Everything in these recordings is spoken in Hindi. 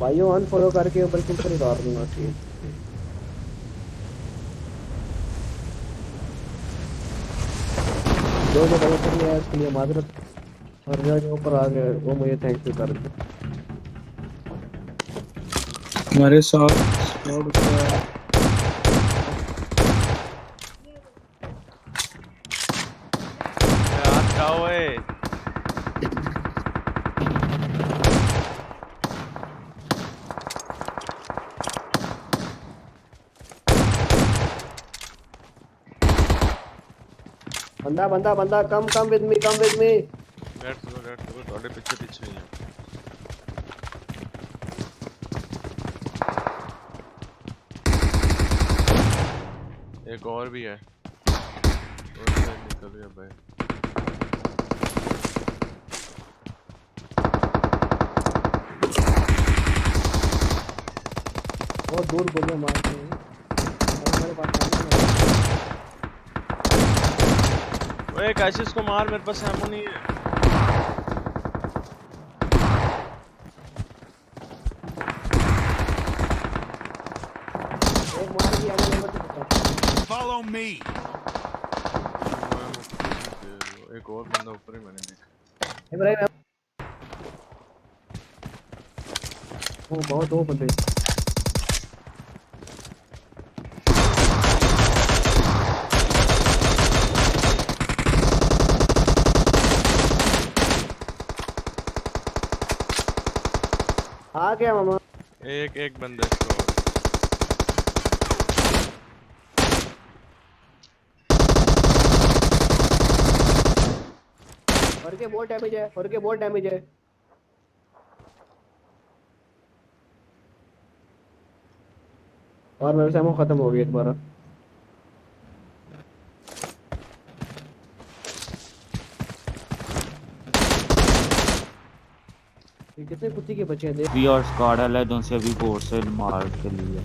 भाइयों अनफॉलो करके बिल्कुल से उतार दूंगा कि जो गलत कर है उसके लिए माजरत। और जो ऊपर आ गए वो मुझे थैंक यू कर दे। हमारे साथ स्क्वाड का यार क्या हुए? बंदा बंदा बंदा come with me come with me. Let's go थोड़े पीछे पीछे ही है। एक और भी है। और से निकल गया भाई। बहुत दूर गोलियां मारते हैं और हमारे पास सामने ओए कैशिस को मार, मेरे पास एमो नहीं है। एक मार दिया मैंने नंबर। Follow me. एक और बंदा ऊपर ही मैंने देखा। इब्राहिम वो बहुत दो बंदे। आ गया मामा। एक एक बंदा इसको और। और के बहुत डैमेज है और के बहुत डैमेज है। और मेरे से एमो खत्म हो गई एक बार। ये कितने कुत्ते के बच्चे हैं देख। भी और स्क्वाड वाला है से अभी बोर्ड से मार के लिए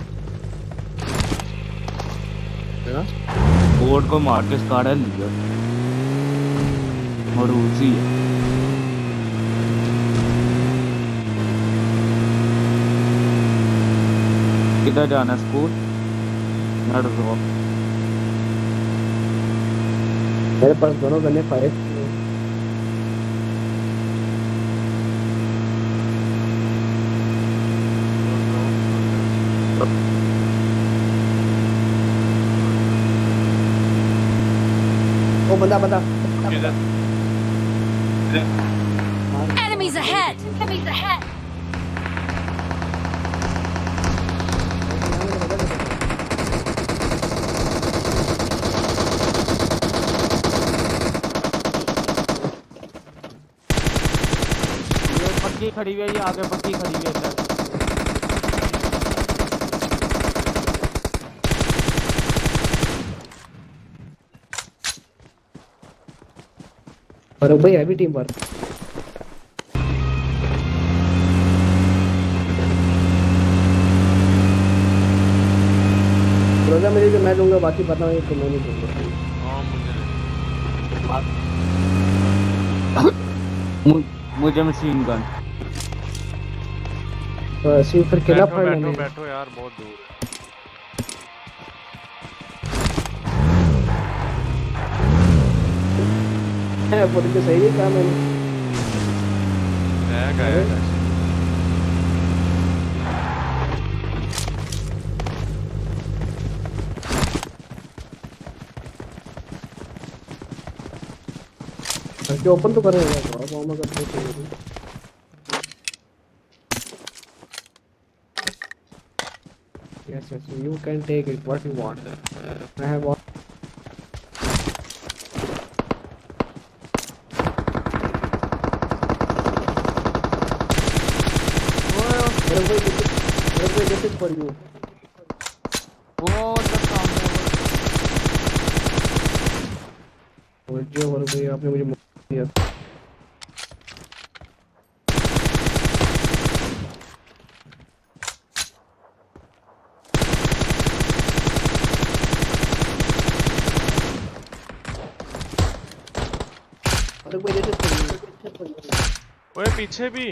है बोर्ड को मार के स्क्वाड है लिया और उसी है। किधर जाना स्कूल नट रो। मेरे पास दोनों गन्ने फायर किए। ओ बंदा बंदा किधर? Enemies ahead! Enemies ahead! ये पक्की खड़ी हुई है, ये आगे पक्की खड़ी हुई है इधर। और भाई हैवी टीम पर रोजा मेरी जो मैं दूंगा बाकी पता नहीं तो मैं नहीं दूंगा। हाँ मुझे मशीन गन। तो ऐसे फिर किला बैठो फाड़ बैठो लेंगे। बैठो यार, बहुत दूर है बोल के सही है काम मैंने। है। गया है। जो ओपन तो करेगा तो अब हम करते हैं। Yes, yes, you can take it what you want. I have one. This is for you. वो उधर सामने और जो और भाई आपने मुझे मार दिया। अरे भाई जैसे ओए पीछे भी।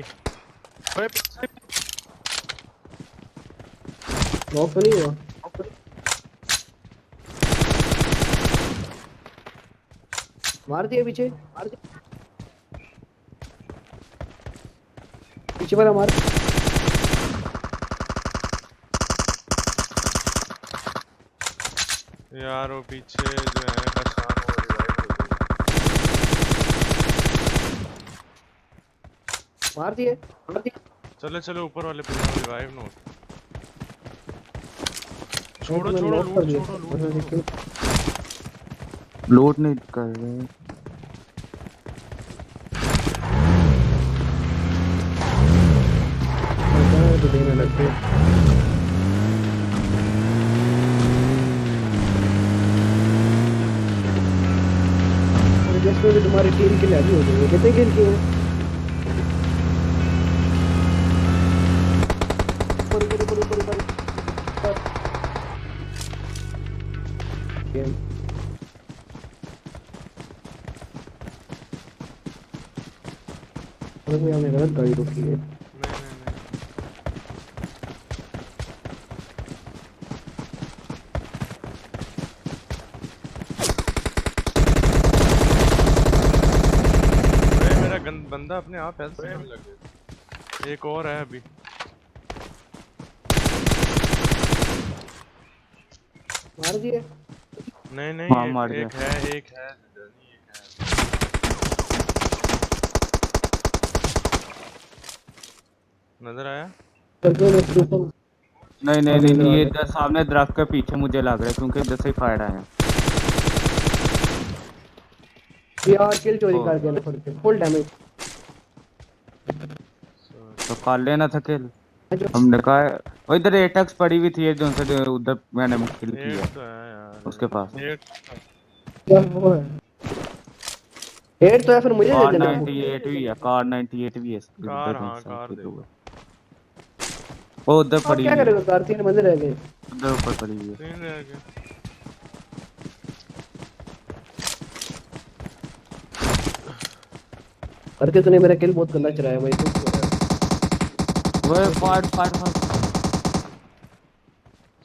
नॉक तो नहीं हुआ। मार दिया पीछे, मार दिया पीछे वाला मार। यार वो पीछे जो है कसान वो रिवाइव हो गई। मार दिए, मार दिए। चलो चलो ऊपर वाले पे जाओ, रिवाइव ना हो। मैं छोड़ो तुम्हें छोड़ो नॉक कर लूट दिया। छोड़ो लूट मतलब छोड़ो। लोड नहीं कर रहे। तो देने लगते जस्ट में भी तुम्हारी टीम के लिए अभी हो जाएंगे। कितने खेल किए हैं? ऊपर ऊपर ऊपर ऊपर ऊपर ऊपर। गेम अरे भाई हमने गलत गाड़ी रोकी है। नहीं नहीं नहीं। अरे मेरा बंदा अपने आप हेल्थ से लगे। एक और है अभी। मार दिए। नहीं नहीं हाँ एक मार दिया। एक है एक है नहीं एक है। नजर आया। करके मैं ऊपर नहीं नहीं अब नहीं नजर नहीं, आ ये गया। इधर सामने दरख्त के पीछे मुझे लग रहा है क्योंकि इधर से ही फायर आया। यार किल चोरी ओ कर दिया ना खुद पे, फुल डैमेज। तो कर लेना था किल। जो हमने कहा वो इधर एटक्स पड़ी हुई थी जो से उधर मैंने किल एक किया तो है यार। उसके पास। एक क्या वो है हेड तो है, फिर मुझे दे कार देना। 98 भी है, कार 98 भी है कार, इधर हाँ साइड कार पे दे दो दो। है। वो उधर अब पड़ी क्या हुई है, करेगा कार, 3 बंदे रह गए। उधर ऊपर पड़ी हुई है। 3 रह गए। करके तूने मेरा किल बहुत गंदा चलाया भाई, कुछ हो रहा है। वो फायर फायर फायर।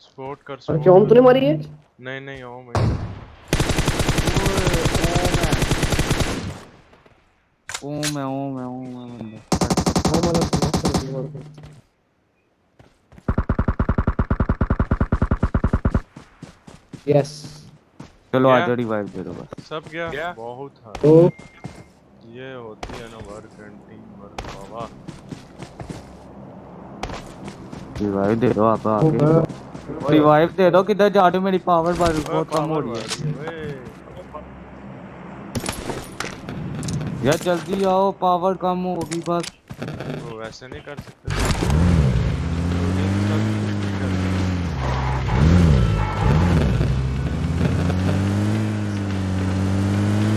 स्पोर्ट कर और क्या स्पोर्ट हम कर। तूने मारी है? नहीं नहीं ओ मैं ओ मैं बंदा। हाँ मतलब तो नॉक कर दिया और यस। चलो आ गया जाओ रिवाइव दे दो बस। सब गया बहुत है। तो ये होती है ना वर्क एंड टीम वर्क बाबा। रिवाइव दे दो आप आके। होगा। रिवाइव दे दो, किधर जा रहे हो, मेरी पावर ओए बहुत कम हो पावर रही बढ़ रही है है। वे। यार जल्दी आओ, पावर कम होगी बस। तो वैसे नहीं कर सकते लोडिंग सब कुछ नहीं कर सकते।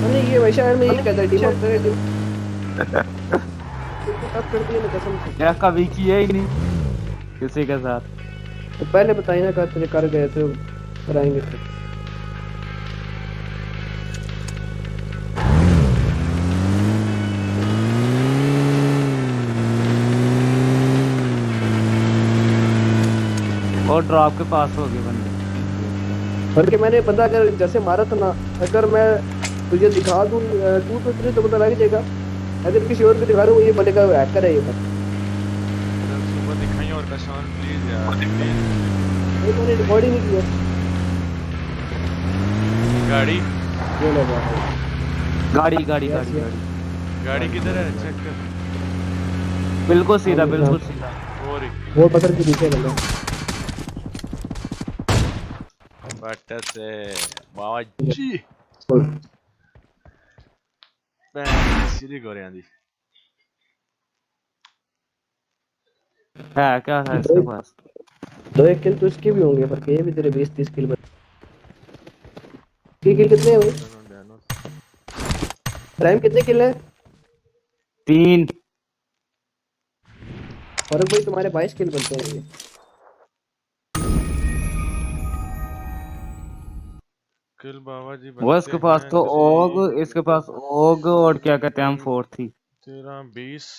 हमने ये वैसा में यही कहता है टीम अप करे, टीम अप कर दिए ना कसम से। यार कभी किया ही नहीं किसी के साथ। तो पहले बताइए ना, कर तेरे कर गए थे, कराएंगे फिर। और ड्रॉप के पास हो गए बंदे। बल्कि मैंने पता, अगर जैसे मारा था ना, अगर मैं तुझे दिखा दूं तू तो तुझे तो पता लग जाएगा। अगर किसी और को दिखा रहा हूँ, ये बोलेगा हैकर है ये बस। कल सुबह दिखाइए और कशान प्लीज यार प्लीज। ये मैंने रिकॉर्ड ही नहीं किया। गाड़ी ये ले भाई। गाड़ी गाड़ी यस गाड़ी यस। गाड़ी गाड़ी गाड़ी किधर है गाड़ी चेक गाड़ी। कर। बिल्कुल सीधा सामने बिल्कुल सीधा। वो रही वो पत्थर के पीछे बंदा। बट से बाबा जी मैं सीधी गोरियां दी। है क्या है दो इसके पास? दो एक किल तो इसके भी होंगे, पर ये भी तेरे 20-30 किल। किल कितने हैं भाई? डैनो डैनो प्राइम कितने किल हैं? 3। फर्क भाई तुम्हारे 22 किल बनते हैं ये। किल बाबा जी वो बनते इसके पास हैं तो जी। ओग, इसके पास ओग और क्या कहते हैं हम 4 थी। 13 20